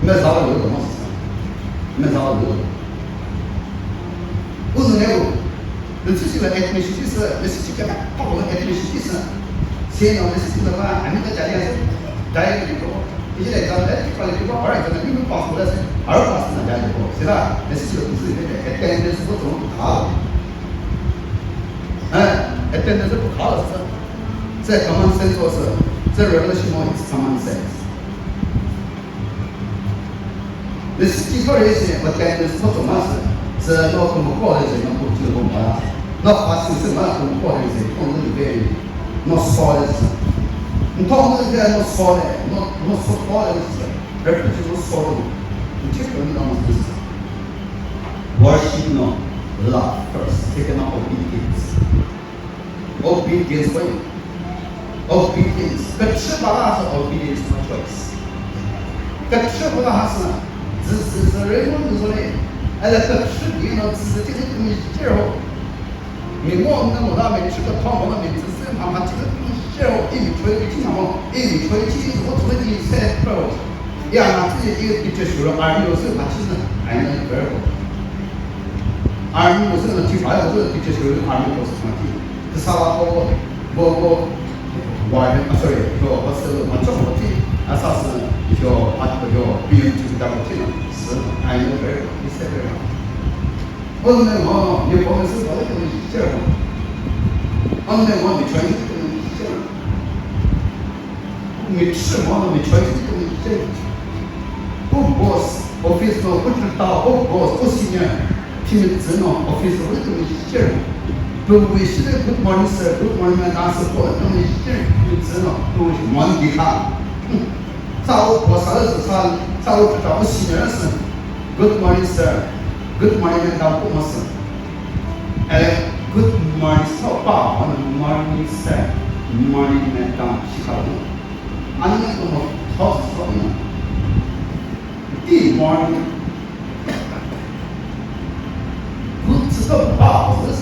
没找到有什么事情，没找到有。我是那个，你出去了，哎，没出去是，没出去干嘛？把我们哎，没出去是，现在我们是这个嘛，还没在家里是，家里头，一些来讲，哎，把那个把二个呢，你们把出来是二把是人家的不，是吧？那是这个不是那个，哎，等的是我怎么不靠？哎，哎，等的是不靠了是，这 common sense 说是，这 revelation is common sense。那是几套人些，我等的是不怎么是。是那跟我搞的人，那不就跟我了？那发生什么跟我搞的人，跟我里边那烧的是，你他们这那烧的，那烧烤的是，而不就是烧的，你这个你当时是 worship no love first, take no obedience, obedience for you, obedience， 可吃不那是 obedience no choice， 可吃不那是人们就说嘞。哎，这吃的呢，吃这个东西之后，你我那么大没吃个汤，我那没吃生汤，这个东西之后，一米吹经常嘛，一米吹其实我做的才不，呀，那自己一就说了，有时候他其实还能不好，有时候去买我这就说了都是什么的，这啥我sorry， 我是我做我的，啥是叫比如就是当我这个是有不好。我们我你我们是我的东西这样，我们没穿这个东西这样，没吃我没穿这个东西这样，不 boss office 不知道不 boss 不信任，他们知道 office 我的东西这样，不为现在 good morning sir good morning 那是我的东西这样，你知道不为忙给他，啥我啥的是啥我知道不信任是 good morning sir。Good morning, now good morning. Good morning, so far. Morning, sir. Morning, now Chicago. I'm not going to talk to you. Good morning. Good stuff about this.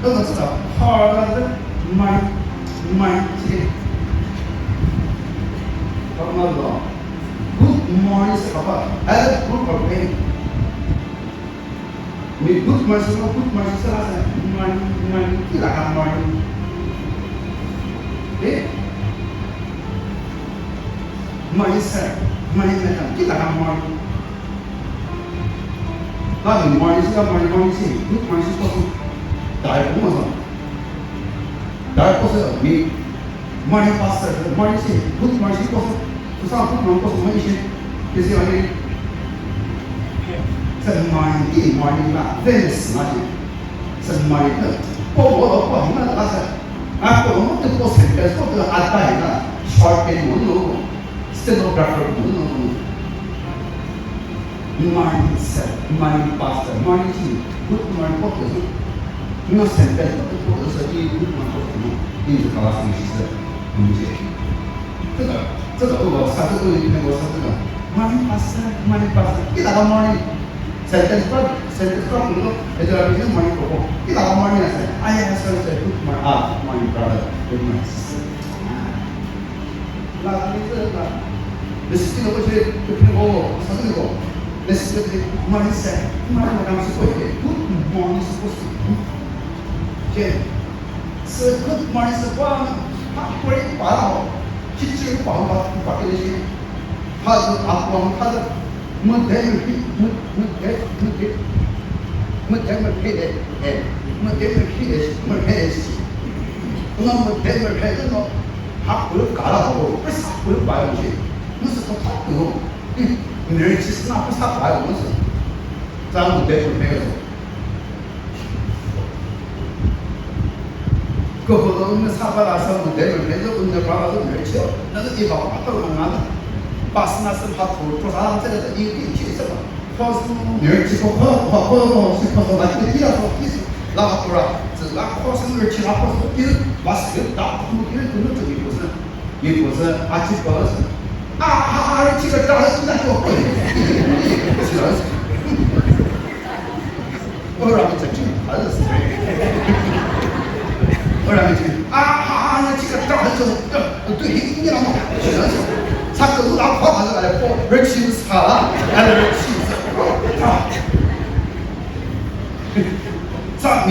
Good stuff. Hard my Good morning, sir. Have a good morning. Me good morning, sir. Morning, kila morning. Eh? Morning, sir. Morning, madam. Kila morning. Now the morning, sir. Morning, sir. Good morning, sir. Dari pun Dari me. Morning, pastor. Morning, sir. Good morning, sir. Susah good morning, sir. Kesi lagi. Morning, morning lah, Venus lagi. Morning tu,我那那是，我们都不是跟说的安排那 short and stenographer morning sir, morning pastor, morning team, good morning pastor. 那现在或者是一 good morning pastor， 你就搞什么意思？这个我上次都有听过，说这个 morning pastor， 一大个 morning。Sentence stop dulu, itu habisnya morning pokok. Kita morning saya, ayah saya good morning brother, good morning sister. Lah itu lah. Mesti kita boleh satu itu. Mesti kita morning saya, morning macam seperti good morning seperti. Jadi, good morning seperti apa boleh parah, cincin parah pakai ini. Hal apa hal Mungkin把那是他做啥？这个是一定去什么？他是女儿去说，或是那个第二说意思，那个不是，是那考生女儿去那考试，就是把谁打，他们别人都能这个不是，也不是啊，去考试，这个长得现在多贵，不是儿子，我让你这还是谁？我让你这这个长得就对，你让我是儿子。他狗拿跑他这个来跑，而且是他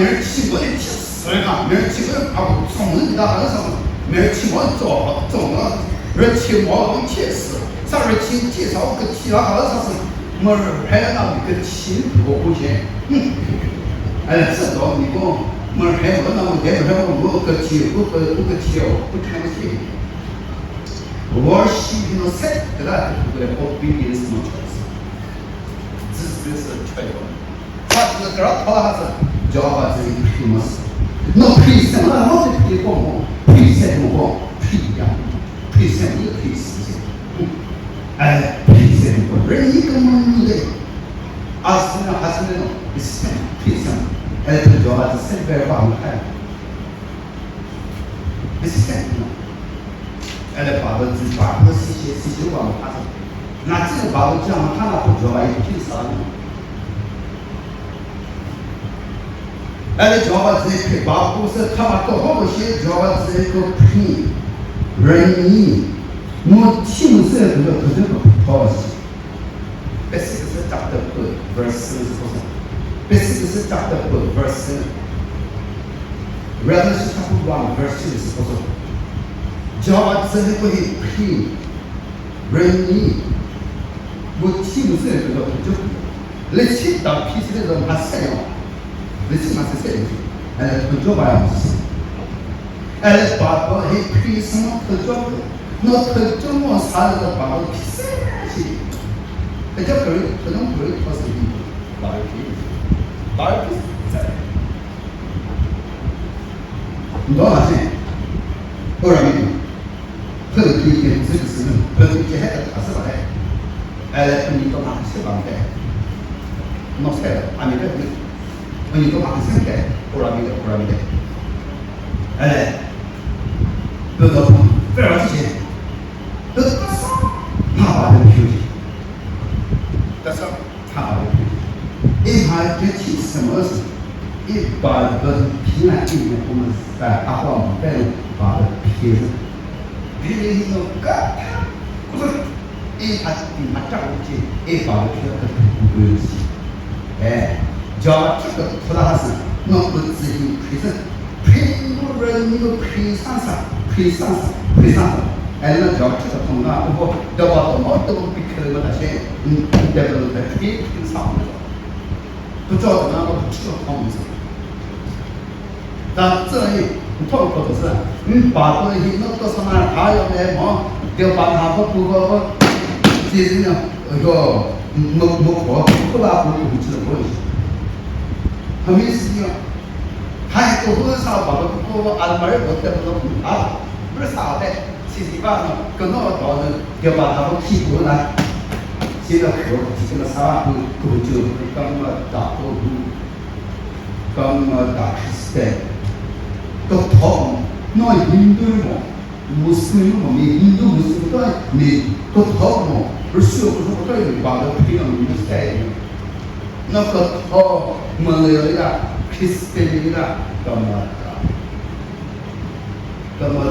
明儿起我的提死哈，明儿起我把我从人的儿上，明儿起我做中了，明儿起我的提死，啥时起介绍个提了儿上是，我还要那个亲我不行，哎，这道你讲，我还我那我还我个提我个提哦，不看戏。Worship in the set, that is obedience no choice. This is a choice. 他这个这儿他还是叫把自己批么事？那批什么？我的批光光，批什么光？批呀，批什么也批事情。哎，批什么？人一个monde的，还是那种批什么？哎，这叫把是sempre把我看，是什么？哎，把个西往他说，那这个把个这样，他那不叫把一批啥呢？哎，叫把这批把不是他把多好多些叫把这个批人民，我听这个这个好些，这是chapter 2 verse 40，这是chapter 2 verse， Revelation chapter 1 verse 40。叫把这里会批人民，我听这个就，你听到批这个人他谁呀？你听他是谁？哎，不叫把样子，哎，把把他批什么不叫的，那他叫我啥子把我批谁去？他叫个人，他能个人他是的，哪一批在？你多少钱？多少米？这个推荐这个是这个接下来他是吧嘞？哎，你到哪里去吧？的，弄菜了，俺们这里，你到哪里去的？过来没的，过来没的。哎，这个非常之前，这个他把这个休息，但是他把这个休息，一他这提什么事？一把这个平安里面我们在阿华姆带把这批子。别人那个，不是，他长起，把这个不关系，哎，叫这个出大事，那不自己陪着，陪我人那个陪上，哎，那叫这个同啊，不要把多么都比开了那些，这个在陪上那个，不叫什么我这个同志，但这里。透过的是，把这些那个什么，还有那么，就把他不，就是呢，不把不知道关系，他没事情，还有多少把不安排我得不到啊，不是啥的，其实吧，跟那个导致就把他们屁股呢，现在这个啥不就刚打实在。都讨那印度嘛，穆斯林嘛，印度穆斯林都讨嘛，而且不是我这里把它培养一个赛的，那个讨马来人家、Kristen人家干嘛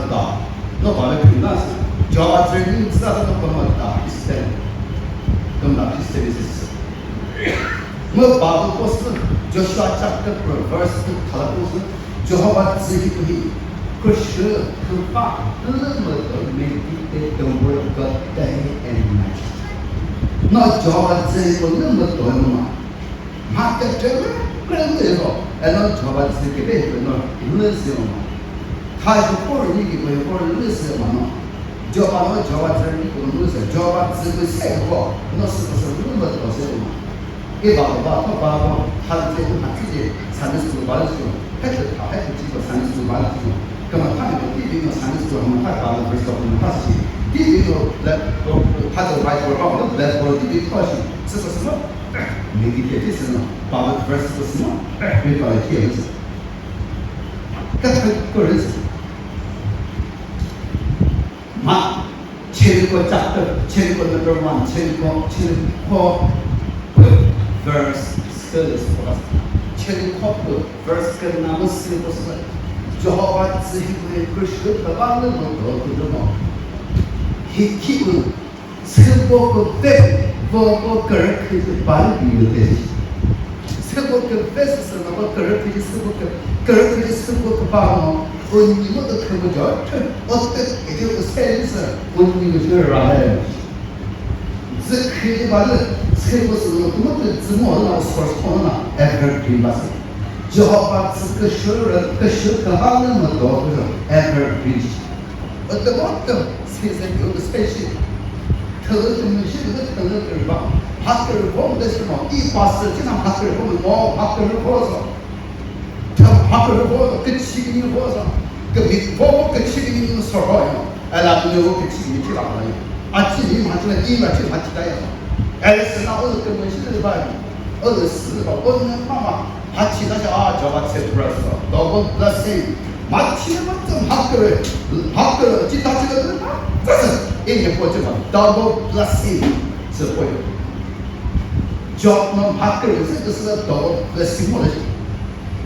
打，那把它培养是，叫把这人知道那干嘛打 Kristen，干嘛 Kristen 是，我把这个是就说讲的 verse 他的故事。就好把自己可以，可是可把那么多媒体都我个 day and night， 那就好把自己那么多嘛，他在这个不能那个，哎，那就把自己别个那认识了嘛，他是或者你给或者认识嘛嘛，就把那就把这你不能认识，就把自己晒过，那是不是那么多些嘛？一把他这个他自己才能是把的时候。还是经过30万的这种，那么他那个第一个30万，他把那个不是他是第一个来，他就来说啊，我来说第一个是这个什么？媒体这是呢，把那个是什么？没搞的天子，这个人是，嘛，前个讲的，前个那个嘛，前个 verse 40。前靠谱 ，first 跟那么是不是？就好把自己的可是他把那么多的嘛，he keep 是我个对，我个人可以把你有的，是 세고 그 베스스 나고 그렇게 쓰고 그렇게 쓰고 그 바로 언니도 그거 저 어떻게 그 세리스 언니도 저라해 그 말을 세고서 그것도 ዝ모나 소스코나 에버그린바스 저하바스 그 슈르 그 하는 것도 에버그린 어떤 것도 세상 그 스페셜 그것은 시도도 그걸 봐 학교를 보면 됐으면 이 봤을 지난 학교를 보면 뭐 학교를 보아서 학교를 보아서 그 책임을 보아서 그 밑보고 그 책임을 서로요 알아보고 그 책임이 필요하다요 아침이 맞으면 이 맞지 맞지다요 엘스나 어느 그 문신을 봐요 어느 스가 어느 마마 같이 다시 저가 세브라서 너무 블레싱 마치면 좀 학교를 지다치거든 그래서 이게 보지만 더블 블레싱 보여 Job no hacker is it this is a double blessing knowledge.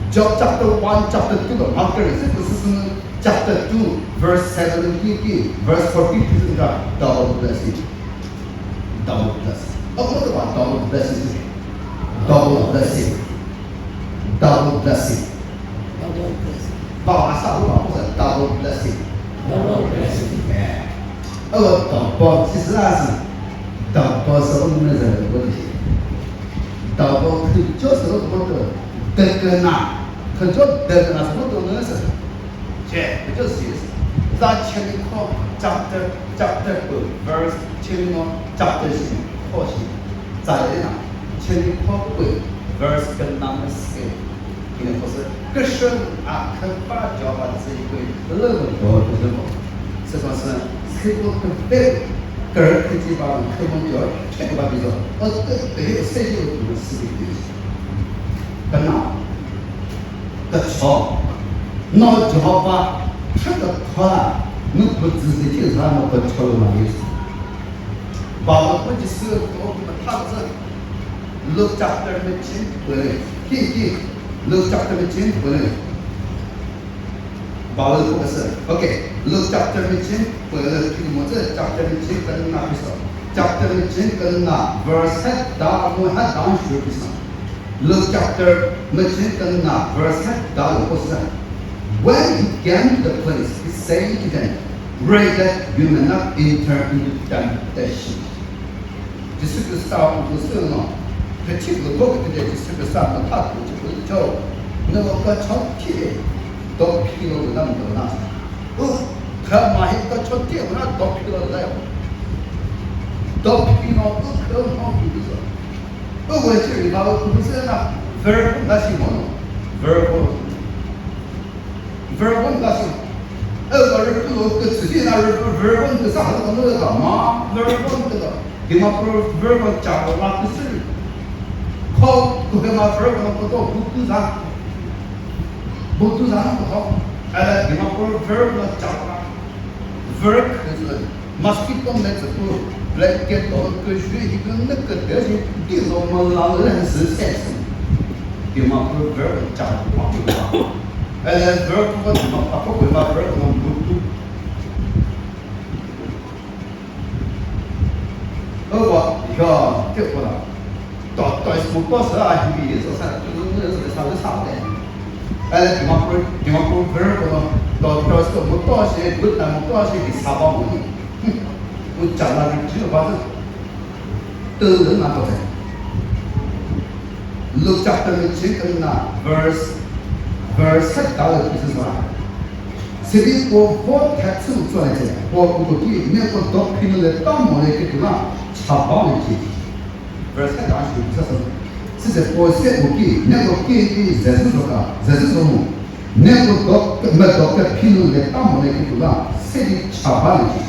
Job chapter 1, chapter 2 the hacker is it this is chapter 2 verse 17 verse 14 this is the double blessing. Double blessing. What about double blessing? Double blessing. Double blessing. Double blessing. Bahasa apa is double blessing? Double blessing. Yeah. Double 其实是 double 是我们的问题。double就是什么的，德格纳，很多德格纳什么都能是，这就是意思。在前面考 chapter 2 verse 前面呢 chapter 10考试，在那前面考过 verse 跟number 4，因为不是个是啊，可把教法这一个那个多不是么？这说是这个很对。个人科技吧，科目表这个吧，比如说，对设计有什么思维东西，跟哪，个桥，那桥吧，这个桥啊，你不仔细听它那个桥有哪意思？把我估计是我们他是look chapter 的经文，听 look chapter 的经文。把握不是 ，OK，look chapter 的经文，听我这 chapter 的经跟哪不是 ？chapter 的经跟哪 verse 打我还当学不是 ？look chapter 的经跟哪 verse 打我不是 ？When he came to the place, he said to them, "Pray that you may not enter into temptation." 就是个啥不是呢？这这个我觉得就是个啥么？他就是叫那个个长皮。더 필요로 남더나 그 마히가 첫째구나 더 필요하다요 더 필요 그런 거 비서 왜 저기 나도 그것이나 verb 다시 뭐노 verb 다시 그 지지나를 verb 그 사는 거가 마 verb 그거 디마프로 verb 잡고 라트스 그거마 verb 것도 부투상 Butuh sana betul. Ada 50 verb lah cakap. Verb itu meskipun mereka tu belajar tahun ke-7 itu nak kerja di rumah lalu sesuatu. 50 verb cakap apa? Ada verb pun apa verb nam butuh. Ya, kita pula. Tak semua pasal ini sesuatu itu salah. Ada 50 verb terus motor sih, bukan motor sih di Sabang ini. Ucapan itu bahasa terus apa sih? Look chapter 9 verse 7到底是什么？这里我看出来的，我估计那个读拼了当么的这个查包的题。verse 7到底是什么？是我写不给，那个给的这是什么？这是什么？那个读个拼了当么的这个写的查包的题。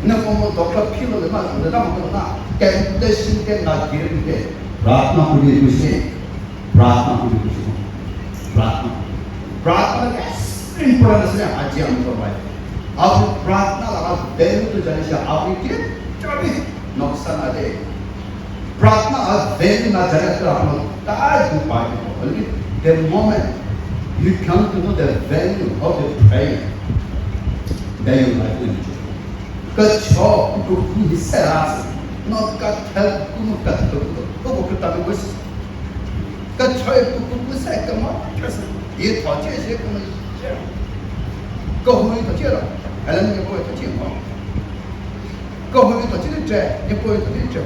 那我读个拼了嘛，那当么的跟的心跟那给的。प्रार्थना पूरी खुशी प्रार्थना पूरी खुशी प्रार्थना प्रार्थना कैसे इंपॉर्टेंस है आज हम तो भाई अब प्रार्थना लगा देने तो जाने से आप ये कभी नुकसान आ जाए प्रार्थना अब देने ना जाने तो आप लोग ताज हो पाएंगे बल्कि the moment you come to know the value of the prayer then you like it कच्चो तो हिस्सा रास not cut help to cut to वो करता है बस 跟朝也不晒干嘛？就是一套这些可能这样，高峰一套接了，还能你不会套接嘛？高峰一套接的摘，你不会套的摘，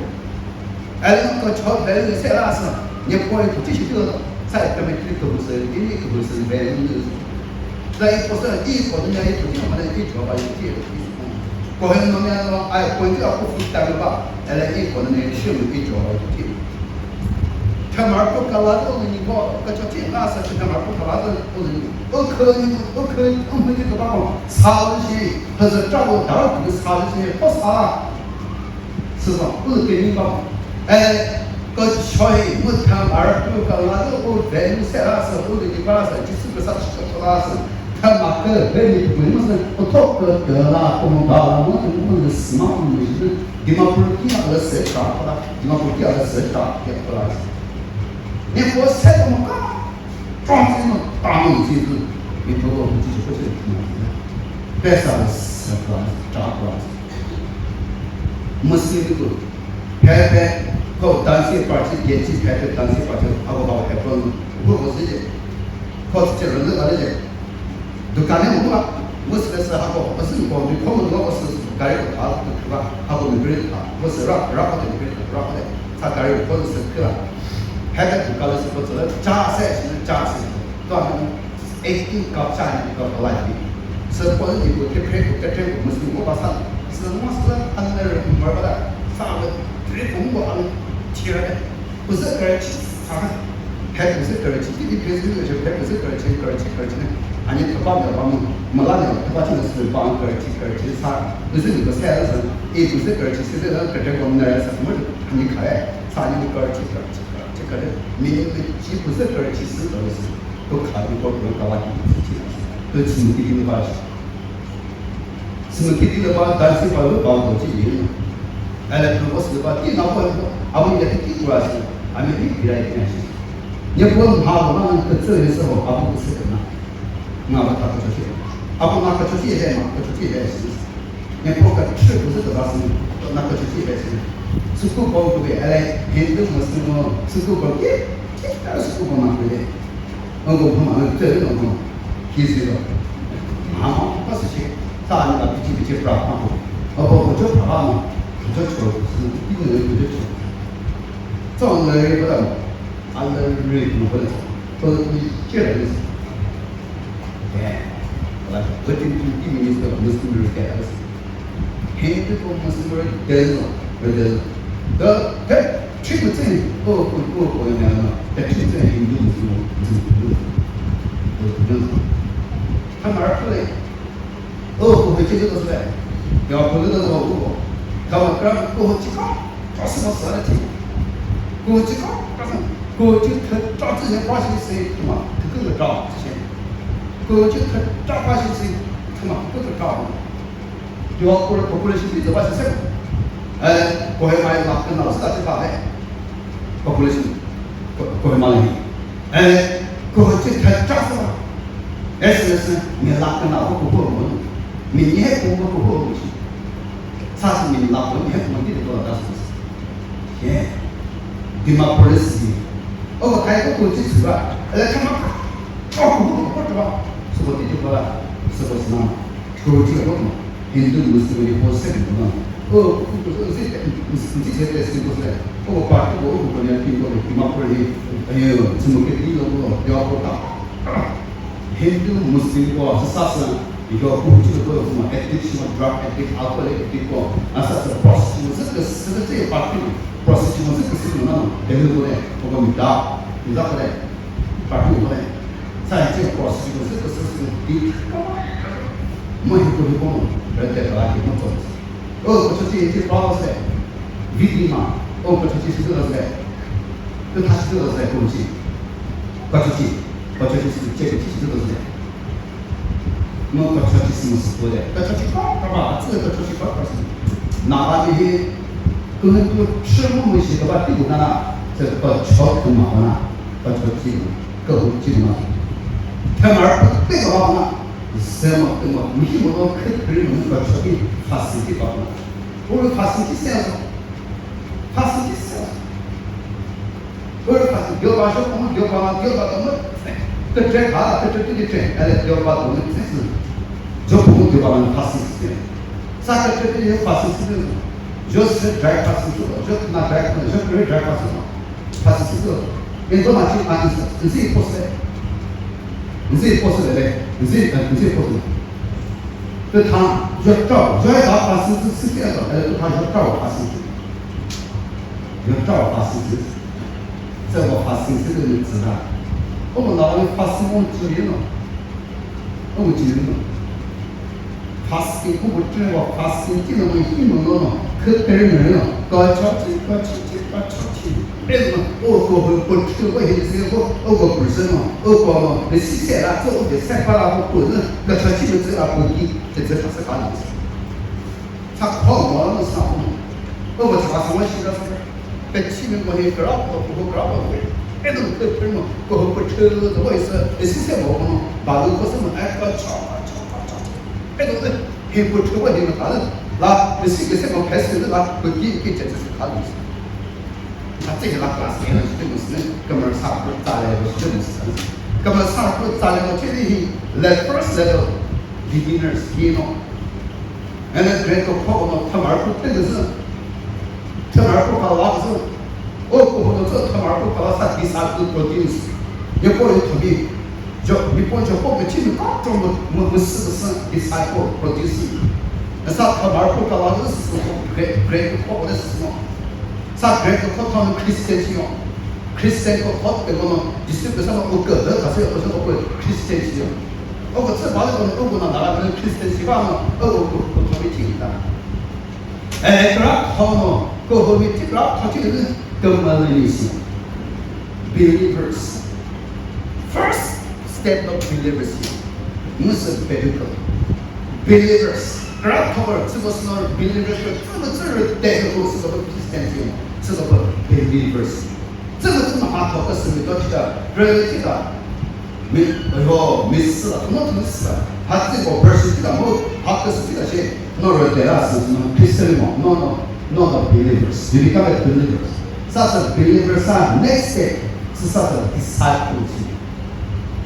还能个朝白人晒拉丝，你不会套这些得了，晒他们这个不是，你那个不是白人的。在一不是一国人家一套这么的一条把一接的。过去农民说，哎，国家不负担的吧？哎，来一国的那个项目一条一条。他们不搞拉都是你搞，搞叫这那是他们不搞拉都是你，我可以，我们这个把我查这些，还是找我第二个查这些，不查，是吧？不是给你搞，哎，搞小黑，我他们不搞拉都我在你晒拉是，我给你搞拉是，就是个啥吃个拉是。他妈个，你为么是不讨个得啦？公道，我是死嘛？我是，你妈不是第二个社长，好了，你妈不是第二个社长，也不拉。你给我晒这么干，装这么大门就是，你说我们继续不是什么？别啥的死个，炸个，没事的都，拍拍，搞单身party，年纪拍拍单身party，啊我把我拍不能，我自己，靠自己人生来的。就干点活吧，我是还搞，不是你搞，你搞不搞我是干一个他是吧？他不能给人他，我是让不得给人让不得，他干一个或者是去了，还在搞的是不知道加赛是加赛，对吧？一定搞下一个搞烂的，是或者你不给配合，这我们是我把啥？是我是他那人玩不的，啥个最中国贴的，不是个人去啥个，还不是个人去，你平时就还不是个人去呢。俺家头发没帮没拉掉，头发就是帮个儿去擦，不是你个菜的是，也不是个儿去，现在个这个那什么你看来，擦你个儿去这个的，你既不是个儿去是都是，都看你个不用搞完事情，都什么地方把，什么地方把单身把都搞到这里，哎，如果是把电脑或者我也是地主是，俺们别来一件事，你不能怕我那个这的时候，不是个那。那么他不出去，不那个出去也嘛，不出去也是。你不个吃不是多少事，那个出去也是。是够高不对，哎，平时我是我是够高，但是够高嘛对的。我不嘛，这种东西，其实个，不是去，啥那个比不不让不就怕嘛，不就求是一个人不就求，这种人也不能，人不能，都是借来的。But in the minister of Muslim affairs, Hindu Muslim there's the triple thing, the triple Hindu Muslim. 他们儿出来，不会接这个出来，要不这个我，他们过后去搞，搞什么事来听？过后去搞，干什么？过后就他找这些发现谁什么，他跟着找这些。过去他找发现谁什么，跟着找。要过来是谁？这把是谁？过去买嘛，跟老师打去发的，过来是，过去买的，过去他找什么？是你拉跟老婆过我，你还过我去，啥是你老婆？你还过你的多少是？你妈不认识你，他一个过去吃吧，他妈，不知道。是我这句话了，是不是那么？过去我嘛，印度穆斯林或是什么？不是这些的是不是？把我国家听过的，你妈不是？怎么给你要不到？印度穆斯林是啥事？一个过去的什么 addict 什么 drug addict alcohol addict 啥是 prostitution 这个这一把对 prostitution 这个是什么？这个多嘞，我们你知道不嘞？把对不嘞？在这个 prostitution 这个是第没有过去过，人家到哪地方做的？不出去去包噻，弟弟嘛，不出去是这个噻，跟他是这个噻，过去，不出去是这个是这个噻。我不出去什么事做的？不出去搞干嘛？这个出去搞是，哪怕那些跟吃我们些个把地方那，这个桥头嘛那，不出去，各种地方，他们不对个话那，什么什么，没什么可能不出去发生的搞那，我们发生的啥子？发生的啥子？ 그걸 가서 교과서 보면 교과가 뭐 그때 가 그때 아래 교과 보면 뜻은 저 보면 교과만 봤을 사카트에 봤을 때 저스 드라이 봤을 때 저나 드라이 저 그래 드라이 봤을 때 então machi ansa nsi pose le nsi pose 这他就照发生是这样的，他就照发生，有照发生，这个发生这个日子啊，我们老人发生我们知道了，我们知道了，发生我们知道发生这种新闻了，可别人了，搞超级，别人我这个也是我本身嘛，我那西塞啦，这我的塞巴拉我本身那超级的这个本地，这他是干的，他靠我那啥嘛，我查什么西的是，在前面我那个拉不会，别人可别人我不车子我也是，那西塞我嘛，把那个什么哎个吵，别人很不车我那个啥的，那西个什么开始的那本地给这是干的。这个拉拉斯呢，这个是根本上不打来的，这个是根本上不打来的，这里 first level beginners you know，and then 这个泡呢，他们不这个是，他们不搞拉是，我不这他们不搞啥第三个 produce， 也不能特别，就你不就后面进入大众我是不是第三个 produce， 那啥他们不搞拉是什么 great 泡的是什么？사 그래서 커터는 크리스천이요. 크리스천 커터 그거는 디스트리뷰션 하고 그 가서 어서 오고 크리스천이요. 그 말은 오고나 나라는 크리스천이가 그 커미티입니다. 그라 터너 그 커미티가 터치는 그 말이 있어. Believers. First step of believers. 무슨 배우고 believers. 그라 터를 쓰고서 believers 쓰고 대고 쓰고 크리스천이요. 这个 believers， 这个这么好考的是没到这个 reality 的，没事了，没事了。他这个 verse 这个没好的是这个些，那个对了是什么 Christian 嘛 ？No believers， 你看那 believers， 啥是 believers 啊 ？Next step 是啥的 disciples，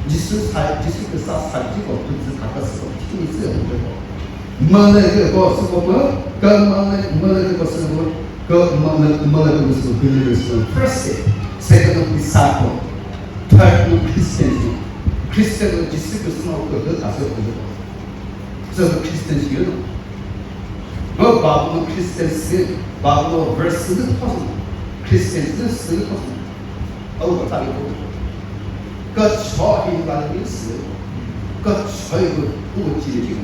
就是个啥这个不是他的是听你这样这个，没那个是我们跟没那个是我们。그 뭐라고 그래서 believers first step, second disciple, third Christian. Christian disciples 그 다섯 가지. 그래서 Christian이요. 그 바브는 Christian, 바브 verse는 터서 Christian은 쓰는 터서. 그 다리 그 저희가 있어. 그 저희가 우지리 지금.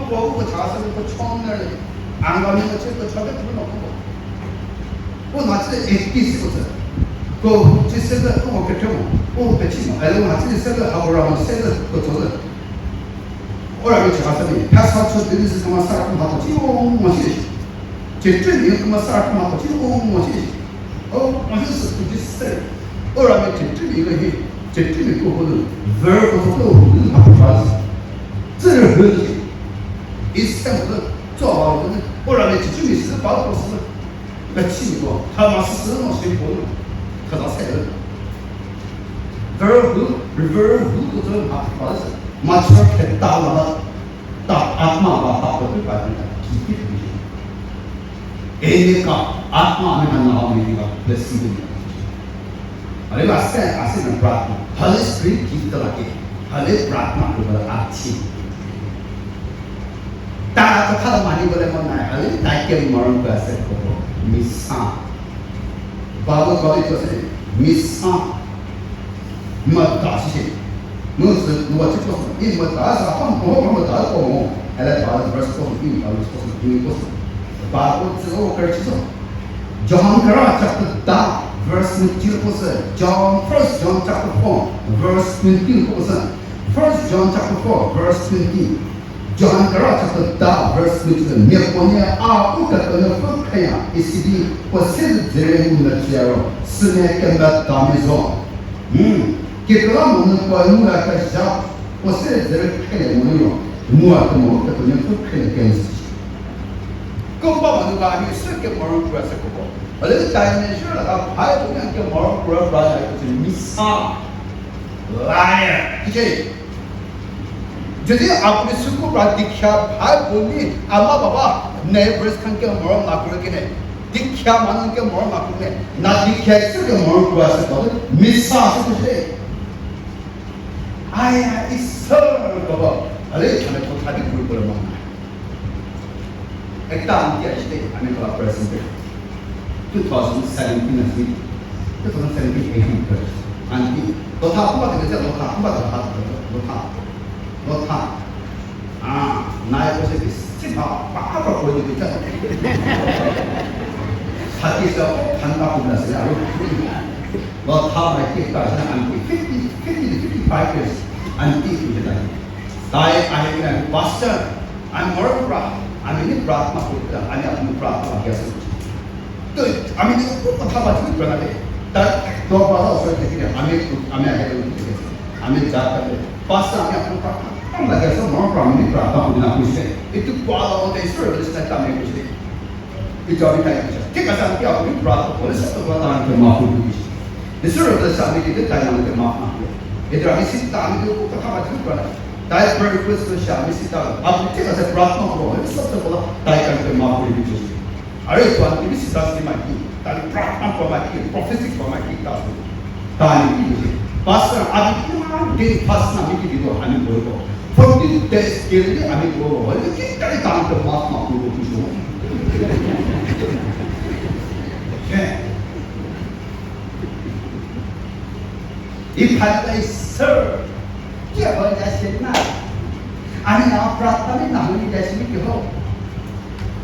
그 자세는 그 처음에 안 가면 그 저게 그런 거. 我拿这1第4个字，个这3个我给这么，我不记嘛，我拿这3个还不让我3个个做的，我让你查什么？他上车对的是什么？3个码头，就我写的，就证明什么3个码头，就我写的，我就是不是，我让你证明个些，证明过后的 verb 和动词它不发生，这是合理，一3个做好了，我让你证明是把不是。 那气过，他妈是什么水果呢？他咋菜的 ？verb 这马发的，马车开大了，大阿妈把不对吧？体体不行。那个阿妈那个那是的。अरे वास्ते ऐसे न प्रार्थना हर स्प्रिट की तरह के हर प्रार्थना को बड़ा अच्छी तारा तो खाना मानी बोले मना है अरे ताकि मरण को ऐसे करो मिसा बाबू बाबू तो से मिसा मत दासी मुझे वो चिपको ये मत दास हम दास को ऐसे बात वर्ष को इन को बाबू से वो कर चीज़ John करा chapter verse 19%. First John chapter 4 verse 20%. First John chapter 4 verse 20. John करा chapter verse 20. मेरे आपको कहते हैं तो क्या इसलिए पसंद जरूर होना चाहिए सुने के बाद दामिज़ों कितना मन को मुझे कैसा पसंद जरूर खेले मुझे तो नहीं तो खेले कैसे कब बाबू ने कहा ये सब के मरण को ऐसे करो 얼른 다이멘션을 봐야 보면 그 moral brother 미사 liar 그치? jadi आपने सुखो प्राप्त दिखा भाई बोली आमा बाबा नए वर्ष खान के मोर माकुर के ने दिखा मानन के मोर माकुर ने ना दिखा इससे के मोर कुआ से तो मिसा से कुछ है आया इस बाबा अरे हमें तो थादी कोई बोल माना एक टाइम क्या इससे हमें कला प्रेजेंट 2017 में 2017 कर आंटी तो था हुआ तो जैसे तो था हुआ तो था 너타 나의 것에 스티마 빠빠 보여주고 있잖아 사기에서 반박 불렀어요 너타 마이크까지는 안고 55 years 안고 있다 나의 아이는 pastor I'm more proud 아멘이 프라트마 보이다 아니 아픈 프라트마 계속 또 아멘이 꼭 타가지고 그러는데 너 봐서 어떨 때 그냥 아멘 해도 되겠어 아멘 자까지 pastor 아멘 아픈 프라트마 lagi semua kami berapa punya kuisnya itu kuala hotel service kita kami kuisnya itu kami tanya kita sampai aku berapa boleh satu kuala ke mahu kuisnya di service kami kita tanya ke mahu itu kami sita kami itu kita macam mana tanya request ke kami sita aku kita saya berapa boleh satu kuala tanya ke mahu kuisnya ada tuan ini sita sih mati tanya berapa mati profesi mati tahu tanya kuisnya pasal ada yang dia pas nama kita itu kami boleh Forty days kiri kami bawa, ini kita tahu ke mak itu tu. Ibadah sir, dia berjaya senang. Ani apa pratama nak ni jaya ni kau?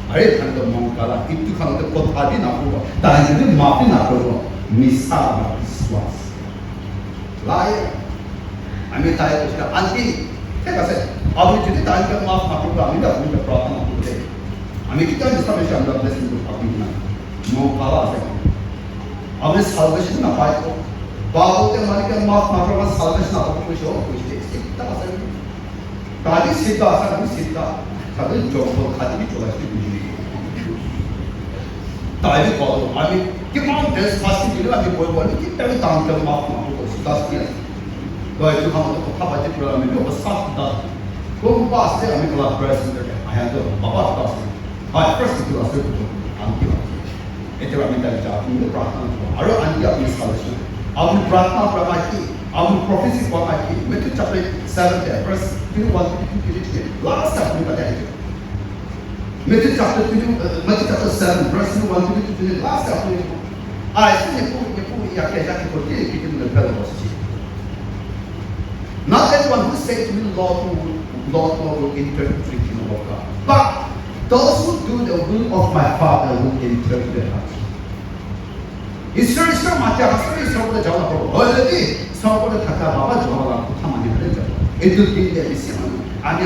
Ada kan tu mungkala, itu kan tu kota di nak buat, tapi ni maafi nak buat, misal iswas. Lain, kami tahu tu sudah anti. कैसे अब ये जितने टाइम का माफ माफी को आमिर अपनी का प्रार्थना करते हैं हमें कितना जिसका में शामिल अपने से तो अपनी ना मौका आते हैं अब इस सालवेशन ना पाए तो बाबू के मालिक का माफ माफी का सालवेशन ना हो कुछ सीधा असर ताली सीधा असर नहीं सीधा खाली जॉब को खाली भी चला इसकी कुछ नहीं ताली कॉल आमिर कि मां देश फास्टिंग के लिए आमिर बोल कितना भी टाइम का माफ माफी को सीधा किया तो itu kamu tu apa aja program itu besar dah. Kau pasti kami kelas presenter ayat tu apa pasti. Hai first itu asal tu anti. Itu kami tadi cakap ini pratana tu. Ada anti apa installation. Amun pratana pramaki, amun profesi pramaki. Metu chapter 7 there. First itu 1 last chapter kita ada. Metu chapter 7 verse 1 last chapter. Itu ni ya kerja kita boleh pelajari. Not everyone who says to me, Lord, will enter the kingdom of God. But those who do the will of my Father will enter the house. Israel macam Israel semua jawab apa? Already semua kata bapa jawab apa? Sama ni ada. Itu dia misian. Ani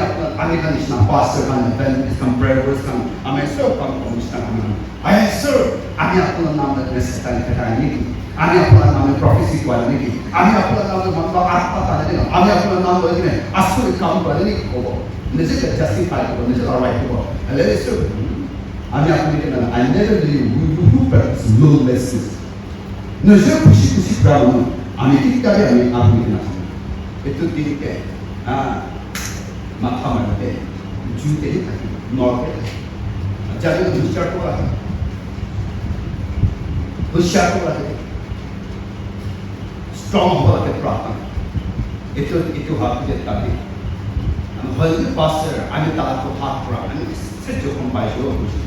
kan isna pastor kan, evangelist kan, prayers kan, ame so kan komisioner kan. Ayah sir, ani aku nama setan kata ini. Ami apa nama profesi kuala ni? Ami apa nama maksud apa tadi ni? Ami apa nama ini? Asal kamu kuala ni kau. Nasi justify kau, nasi alright kau. Lalu itu, ami apa ni kan? I never knew who purpose no lessons. Nasi kusi berapa? Ami kita dia ami apa ni kan? Itu dia mata mana dia? Jute ni tak? Nor dia. Jadi tu siapa kau lah? Tu siapa kau lah? Strong होगा के प्रार्थना itu hak kita tadi. Hal pastor, ane tahu ko hak pra, ane sejauh kompai jauh kusi.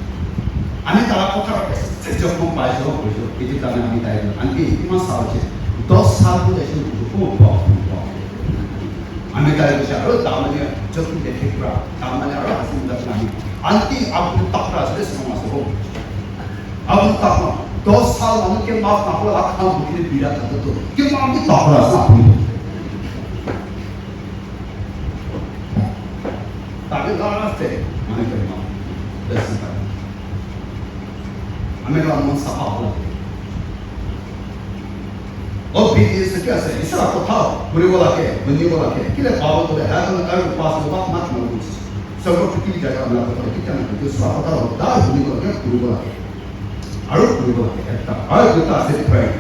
Ane tahu ko thara sejauh kompai jauh kusi. Itu kami kami tahu. Ane cuma sahaja. 10 साल को जैसे कुछ हो ane tahu siapa. Tahu ni jauh kita fikra. Tahu ni orang asing dah lagi. Ane aku tak rasa semua masuk. Aku tak mau. 10 साल हम के माफ ना हो लाख हम बुकिर पीड़ा था तो क्यों माफ भी ताकरा साथ में ताकि लास्ट है हमें करें माफ दस साल हमें का मन सफा हो और भी ये क्या है इस तरह को था बुरे बोला के बंदी बोला के किले बाबू तो है तो कर पास हो बात मत मानो कुछ सब को कितनी जगह मिला तो कितना कुछ स्वागत होता है बुरे बोला के बुरे बोला के আরো করব একটা আর দুটা আছে প্রায়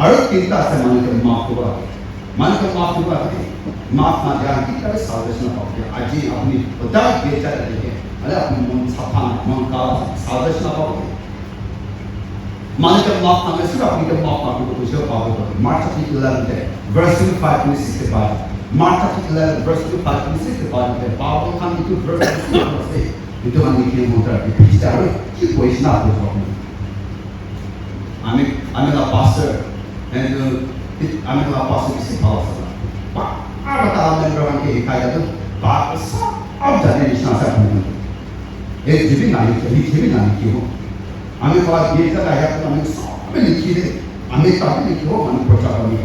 আরো তিনটা আছে মানুষকে মাফ করব মানুষকে মাফ করব মাফ না দেওয়া কি করে সালভেশন পাবে আজ আপনি কোথায় বেচার দেখে আরে আপনি মন সাফা মন কা সালভেশন পাবে মানুষকে মাফ না করে আপনি কে মাফ না করতে বুঝে পাবে মার্চ 11 verse 25 to 65 Mark chapter 11 verse 25 to 65 Bible kan itu verse 25 itu kan ini mudah dibicara কি কইস না আপনি আমি la pastor and আমি la pastor কি শিখাওয়া বা আর তা আমি রকম কি কাজ তো বা সব জানে নিশা আছে এই জীবী না কি হো আমি বাদ দিয়ে তা আয়া তো আমি সব লিখি দে আমি তাকে লিখিও আমি প্রচার করি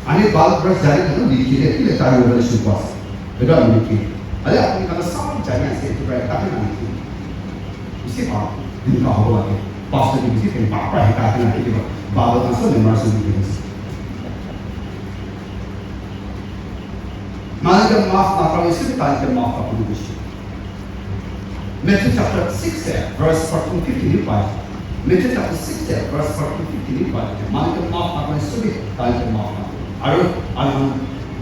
आणि बालप्रस जारी करून लिखिले की चार वेळा शिकवास এটা আমি লিখি আরে আপনি কাছে সব জানি আছে তো তাকে না লিখি इसी बात इनका हो लगे पास्टर की किसी के पापा है काहे ना कि बाबा का सब मेंबर्स लिखे हैं माने जब माफ ना करो इसी तारीख के माफ का पूरी विषय Matthew chapter 6 है verse 14-15 Matthew chapter 6 है verse 14-15 माने जब माफ ना करो इसी तारीख के माफ আৰু আমি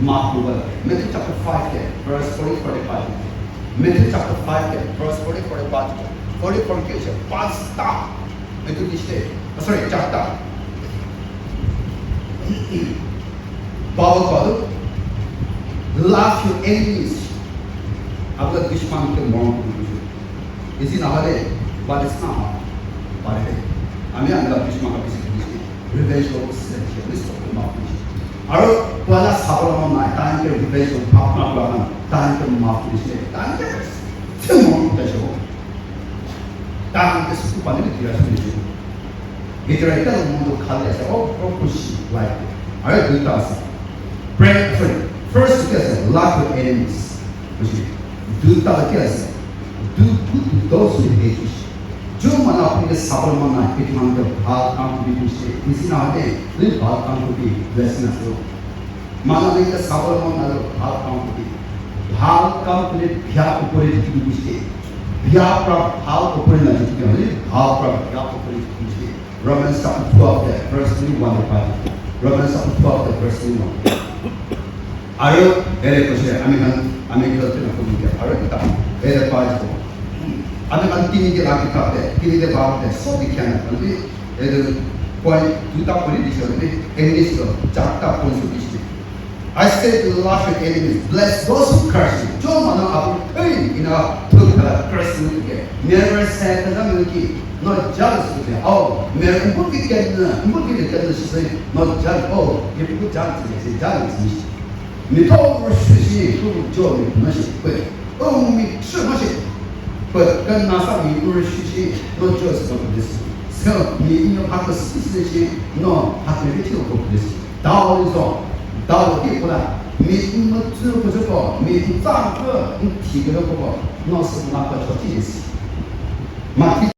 মাফ কৰিব লাগে Matthew chapter 5 के verse 40-45 Matthew chapter 5 के verse 40-45 44 के पांचটা itu দিছে sorry চারটা बाबा कहलो love your enemies আপনার দুশমনকে মরণ করুন এসি না হলে বাদেশ না পারে আমি আমরা দুশমনকে বেশি দিছি রিভেঞ্জ করব সেটা মাফ আৰু পলা সাবলম নাই তানকে রিভেঞ্জ ভাবনা করা তানকে মাফ দিছে তানকে তেমন দেশো তানকে সুপ পানি দিয়া শুনেছি এটা একটা মুন্ড খালি আছে ও খুশি লাইক আরে দুইটা আছে pray first is love your enemies দুইটা কি আছে do good to those who hate you जो मन अपने साबर मन है कि मन का भाव काम भी पूछे इसी ना होते नहीं भाव काम को भी ब्लेसिंग है माना नहीं का साबर मन ना भाव काम को भी भाव काम को ले भ्या ऊपर की पूछे भ्या पर भाव ऊपर ना जितने होते भाव पर भ्या ऊपर की पूछे Romans chapter 12 verse 1-5 Romans chapter 12 verse 1 आरो एरे कुछ आम्ही गलती ना करू क्या आरो किता एरे पाज को आम्ही kan तीन के लाख किताब है तीन के बाप है सो दिखाना म्हणजे एरे पॉइंट दुटा पॉइंट दिसले इंग्लिश को चारटा पॉइंट दिसले I say to love your enemies bless those who curse you जो मन आप कहीं इना तो करा curse you के never say that I'm की not jealous with you oh मेरे को भी कहना से not jealous oh ये भी jealous है jealous नहीं你到我学习不教你那些会哦你是那些不跟那上你不是学习那就是什么的事所以你要把个事情那他这个听不的事道理说道理不啦你们知不知道你咋个你提个了不那是那个说这些事马